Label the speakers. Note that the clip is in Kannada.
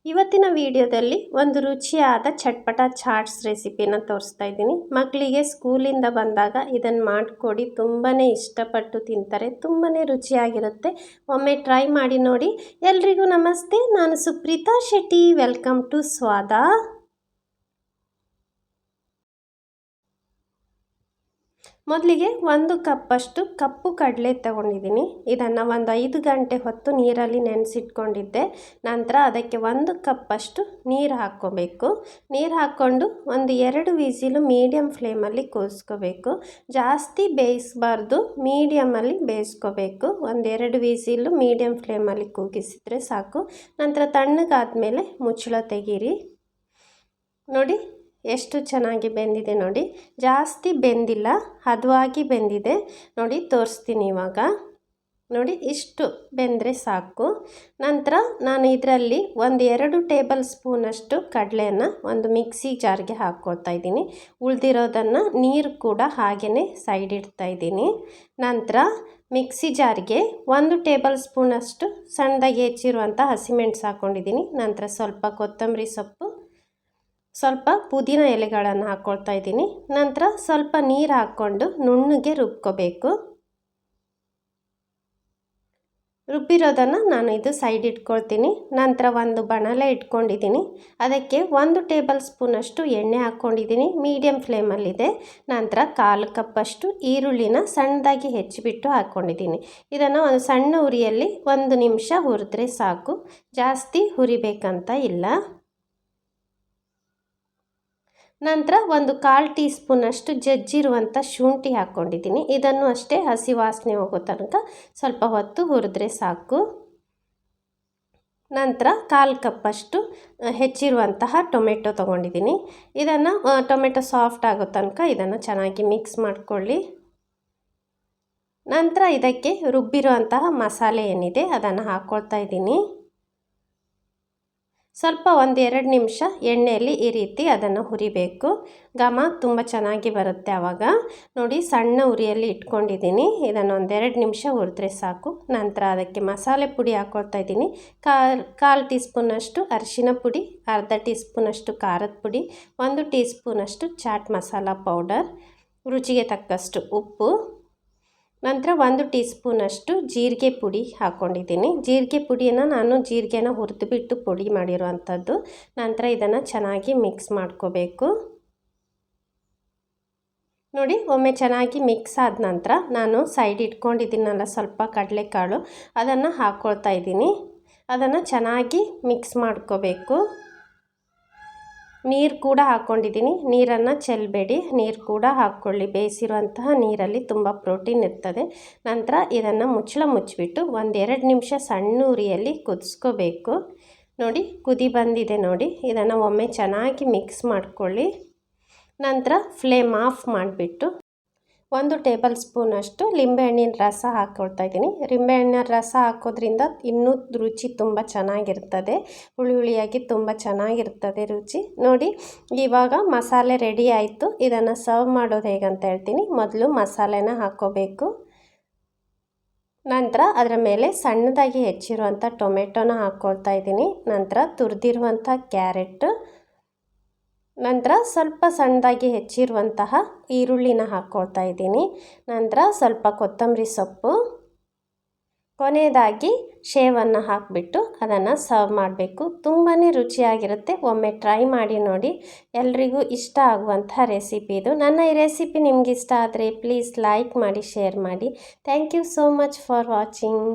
Speaker 1: ಇವತ್ತಿನ ವಿಡಿಯೋದಲ್ಲಿ ಒಂದು ರುಚಿಯಾದ ಚಟ್ಪಟ ಚಾಟ್ಸ್ ರೆಸಿಪಿನ ತೋರಿಸ್ತಾ ಇದ್ದೀನಿ. ಮಕ್ಕಳಿಗೆ ಸ್ಕೂಲಿಂದ ಬಂದಾಗ ಇದನ್ನು ಮಾಡಿಕೊಡಿ, ತುಂಬಾ ಇಷ್ಟಪಟ್ಟು ತಿಂತಾರೆ. ತುಂಬಾ ರುಚಿಯಾಗಿರುತ್ತೆ. ಒಮ್ಮೆ ಟ್ರೈ ಮಾಡಿ ನೋಡಿ. ಎಲ್ರಿಗೂ ನಮಸ್ತೆ, ನಾನು ಸುಪ್ರೀತಾ ಶೆಟ್ಟಿ. ವೆಲ್ಕಮ್ ಟು ಸ್ವಾದ. ಮೊದಲಿಗೆ 1 ಕಪ್ಪಷ್ಟು ಕಪ್ಪು ಕಡಲೆ ತಗೊಂಡಿದ್ದೀನಿ. ಇದನ್ನು ಒಂದು 5 ಗಂಟೆ ಹೊತ್ತು ನೀರಲ್ಲಿ ನೆನೆಸಿಟ್ಕೊಂಡಿದ್ದೆ. ನಂತರ ಅದಕ್ಕೆ 1 ಕಪ್ಪಷ್ಟು ನೀರು ಹಾಕ್ಕೋಬೇಕು. ನೀರು ಹಾಕ್ಕೊಂಡು ಒಂದು 2 ವಿಸಿಲು ಮೀಡಿಯಮ್ ಫ್ಲೇಮಲ್ಲಿ ಕೂಗಿಸ್ಕೋಬೇಕು. ಜಾಸ್ತಿ ಬೇಯಿಸಬಾರ್ದು, ಮೀಡಿಯಮಲ್ಲಿ ಬೇಯಿಸ್ಕೋಬೇಕು. ಒಂದು 2 ವಿಸಿಲು ಮೀಡಿಯಮ್ ಫ್ಲೇಮಲ್ಲಿ ಕೂಗಿಸಿದ್ರೆ ಸಾಕು. ನಂತರ ತಣ್ಣಗಾದ್ಮೇಲೆ ಮುಚ್ಚಳ ತೆಗೀರಿ. ನೋಡಿ ಎಷ್ಟು ಚೆನ್ನಾಗಿ ಬೆಂದಿದೆ ನೋಡಿ. ಜಾಸ್ತಿ ಬೆಂದಿಲ್ಲ, ಹದವಾಗಿ ಬೆಂದಿದೆ ನೋಡಿ. ತೋರಿಸ್ತೀನಿ ಇವಾಗ. ನೋಡಿ ಇಷ್ಟು ಬೆಂದರೆ ಸಾಕು. ನಂತರ ನಾನು ಇದರಲ್ಲಿ ಒಂದು 2 ಟೇಬಲ್ ಸ್ಪೂನಷ್ಟು ಕಡಲೆಯನ್ನು ಒಂದು ಮಿಕ್ಸಿ ಜಾರ್ಗೆ ಹಾಕ್ಕೊಳ್ತಾ ಇದ್ದೀನಿ. ಉಳಿದಿರೋದನ್ನು ನೀರು ಕೂಡ ಹಾಗೆಯೇ ಸೈಡ್ ಇಡ್ತಾ ಇದ್ದೀನಿ. ನಂತರ ಮಿಕ್ಸಿ ಜಾರ್ಗೆ 1 ಟೇಬಲ್ ಸ್ಪೂನಷ್ಟು ಸಣ್ಣದಾಗಿ ಹೆಚ್ಚಿರುವಂಥ ಹಸಿಮೆಣಸು ಹಾಕ್ಕೊಂಡಿದ್ದೀನಿ. ನಂತರ ಸ್ವಲ್ಪ ಕೊತ್ತಂಬರಿ ಸೊಪ್ಪು, ಸ್ವಲ್ಪ ಪುದೀನ ಎಲೆಗಳನ್ನು ಹಾಕ್ಕೊಳ್ತಾ ಇದ್ದೀನಿ. ನಂತರ ಸ್ವಲ್ಪ ನೀರು ಹಾಕ್ಕೊಂಡು ನುಣ್ಣಗೆ ರುಬ್ಕೋಬೇಕು. ರುಬ್ಬಿರೋದನ್ನು ನಾನು ಇದು ಸೈಡ್ ಇಟ್ಕೊಳ್ತೀನಿ. ನಂತರ ಒಂದು ಬಾಣಲೆ ಇಟ್ಕೊಂಡಿದ್ದೀನಿ. ಅದಕ್ಕೆ 1 ಟೇಬಲ್ ಸ್ಪೂನಷ್ಟು ಎಣ್ಣೆ ಹಾಕ್ಕೊಂಡಿದ್ದೀನಿ. ಮೀಡಿಯಮ್ ಫ್ಲೇಮಲ್ಲಿದೆ. ನಂತರ 1/4 ಕಪ್ಪಷ್ಟು ಈರುಳ್ಳಿನ ಸಣ್ಣದಾಗಿ ಹೆಚ್ಚಿಬಿಟ್ಟು ಹಾಕ್ಕೊಂಡಿದ್ದೀನಿ. ಇದನ್ನು ಒಂದು ಸಣ್ಣ ಉರಿಯಲ್ಲಿ 1 ನಿಮಿಷ ಹುರಿದ್ರೆ ಸಾಕು, ಜಾಸ್ತಿ ಹುರಿಬೇಕಂತ ಇಲ್ಲ. ನಂತರ ಒಂದು 1/4 ಟೀ ಸ್ಪೂನಷ್ಟು ಜಜ್ಜಿರುವಂಥ ಶುಂಠಿ ಹಾಕ್ಕೊಂಡಿದ್ದೀನಿ. ಇದನ್ನು ಅಷ್ಟೇ ಹಸಿ ವಾಸನೆ ಹೋಗೋ ತನಕ ಸ್ವಲ್ಪ ಹೊತ್ತು ಹುರಿದ್ರೆ ಸಾಕು. ನಂತರ 1/4 ಕಪ್ಪಷ್ಟು ಹೆಚ್ಚಿರುವಂತಹ ಟೊಮೆಟೊ ತೊಗೊಂಡಿದ್ದೀನಿ. ಇದನ್ನು ಟೊಮೆಟೊ ಸಾಫ್ಟ್ ಆಗೋ ತನಕ ಇದನ್ನು ಚೆನ್ನಾಗಿ ಮಿಕ್ಸ್ ಮಾಡಿಕೊಳ್ಳಿ. ನಂತರ ಇದಕ್ಕೆ ರುಬ್ಬಿರುವಂತಹ ಮಸಾಲೆ ಏನಿದೆ ಅದನ್ನು ಹಾಕ್ಕೊಳ್ತಾ ಇದ್ದೀನಿ. ಸ್ವಲ್ಪ 1-2 ನಿಮಿಷ ಎಣ್ಣೆಯಲ್ಲಿ ಈ ರೀತಿ ಅದನ್ನು ಹುರಿಬೇಕು. ಘಮ ತುಂಬ ಚೆನ್ನಾಗಿ ಬರುತ್ತೆ ಆವಾಗ. ನೋಡಿ ಸಣ್ಣ ಉರಿಯಲ್ಲಿ ಇಟ್ಕೊಂಡಿದ್ದೀನಿ. ಇದನ್ನು 1-2 ನಿಮಿಷ ಹುರಿದ್ರೆ ಸಾಕು. ನಂತರ ಅದಕ್ಕೆ ಮಸಾಲೆ ಪುಡಿ ಹಾಕ್ಕೊಳ್ತಾ ಇದ್ದೀನಿ. 1/4 ಟೀ ಸ್ಪೂನಷ್ಟು ಅರಿಶಿನ ಪುಡಿ, ಅರ್ಧ ಟೀ ಸ್ಪೂನಷ್ಟು ಖಾರದ ಪುಡಿ, 1 ಟೀ ಸ್ಪೂನಷ್ಟು ಚಾಟ್ ಮಸಾಲ ಪೌಡರ್, ರುಚಿಗೆ ತಕ್ಕಷ್ಟು ಉಪ್ಪು. ನಂತರ 1 ಟೀ ಸ್ಪೂನಷ್ಟು ಜೀರಿಗೆ ಪುಡಿ ಹಾಕ್ಕೊಂಡಿದ್ದೀನಿ. ಜೀರಿಗೆ ಪುಡಿಯನ್ನು ನಾನು ಜೀರಿಗೆನ ಹುರಿದುಬಿಟ್ಟು ಪುಡಿ ಮಾಡಿರುವಂಥದ್ದು. ನಂತರ ಇದನ್ನು ಚೆನ್ನಾಗಿ ಮಿಕ್ಸ್ ಮಾಡ್ಕೋಬೇಕು. ನೋಡಿ ಒಮ್ಮೆ ಚೆನ್ನಾಗಿ ಮಿಕ್ಸ್ ಆದ ನಂತರ ನಾನು ಸೈಡ್ ಇಟ್ಕೊಂಡಿದ್ದೀನಲ್ಲ ಸ್ವಲ್ಪ ಕಡಲೆಕಾಳು, ಅದನ್ನು ಹಾಕ್ಕೊಳ್ತಾ ಇದ್ದೀನಿ. ಅದನ್ನು ಚೆನ್ನಾಗಿ ಮಿಕ್ಸ್ ಮಾಡ್ಕೋಬೇಕು. ನೀರು ಕೂಡ ಹಾಕ್ಕೊಂಡಿದ್ದೀನಿ. ನೀರನ್ನು ಚೆಲ್ಲಬೇಡಿ, ನೀರು ಕೂಡ ಹಾಕ್ಕೊಳ್ಳಿ. ಬೇಯಿಸಿರುವಂತಹ ನೀರಲ್ಲಿ ತುಂಬ ಪ್ರೋಟೀನ್ ಇರ್ತದೆ. ನಂತರ ಇದನ್ನು ಮುಚ್ಚಳ ಮುಚ್ಚಿಬಿಟ್ಟು 1-2 ನಿಮಿಷ ಸಣ್ಣ ಉರಿಯಲ್ಲಿ ಕುದಿಸ್ಕೋಬೇಕು. ನೋಡಿ ಕುದಿ ಬಂದಿದೆ ನೋಡಿ. ಇದನ್ನು ಒಮ್ಮೆ ಚೆನ್ನಾಗಿ ಮಿಕ್ಸ್ ಮಾಡ್ಕೊಳ್ಳಿ. ನಂತರ ಫ್ಲೇಮ್ ಆಫ್ ಮಾಡಿಬಿಟ್ಟು 1 ಟೇಬಲ್ ಸ್ಪೂನಷ್ಟು ಲಿಂಬೆಹಣ್ಣಿನ ರಸ ಹಾಕ್ಕೊಳ್ತಾ ಇದ್ದೀನಿ. ಲಿಂಬೆಹಣ್ಣಿನ ರಸ ಹಾಕೋದ್ರಿಂದ ಇನ್ನೂ ರುಚಿ ತುಂಬ ಚೆನ್ನಾಗಿರ್ತದೆ. ಹುಳಿ ಹುಳಿಯಾಗಿ ತುಂಬ ಚೆನ್ನಾಗಿರ್ತದೆ ರುಚಿ. ನೋಡಿ ಇವಾಗ ಮಸಾಲೆ ರೆಡಿ ಆಯಿತು. ಇದನ್ನು ಸರ್ವ್ ಮಾಡೋದು ಹೇಗಂತ ಹೇಳ್ತೀನಿ. ಮೊದಲು ಮಸಾಲೆನ ಹಾಕ್ಕೋಬೇಕು. ನಂತರ ಅದರ ಮೇಲೆ ಸಣ್ಣದಾಗಿ ಹೆಚ್ಚಿರುವಂಥ ಟೊಮೆಟೊನ ಹಾಕ್ಕೊಳ್ತಾ ಇದ್ದೀನಿ. ನಂತರ ತುರಿದಿರುವಂಥ ಕ್ಯಾರೆಟ್, ನಂತರ ಸ್ವಲ್ಪ ಸಣ್ಣದಾಗಿ ಹೆಚ್ಚಿರುವಂತಹ ಈರುಳ್ಳಿನ ಹಾಕ್ಕೊಳ್ತಾ ಇದ್ದೀನಿ. ನಂತರ ಸ್ವಲ್ಪ ಕೊತ್ತಂಬರಿ ಸೊಪ್ಪು, ಕೊನೆಯದಾಗಿ ಶೇವನ್ನು ಹಾಕಿಬಿಟ್ಟು ಅದನ್ನು ಸರ್ವ್ ಮಾಡಬೇಕು. ತುಂಬಾ ರುಚಿಯಾಗಿರುತ್ತೆ. ಒಮ್ಮೆ ಟ್ರೈ ಮಾಡಿ ನೋಡಿ. ಎಲ್ರಿಗೂ ಇಷ್ಟ ಆಗುವಂಥ ರೆಸಿಪಿ ಇದು. ನನ್ನ ಈ ರೆಸಿಪಿ ನಿಮ್ಗೆ ಇಷ್ಟ ಆದರೆ ಪ್ಲೀಸ್ ಲೈಕ್ ಮಾಡಿ, ಶೇರ್ ಮಾಡಿ. Thank you so much for watching.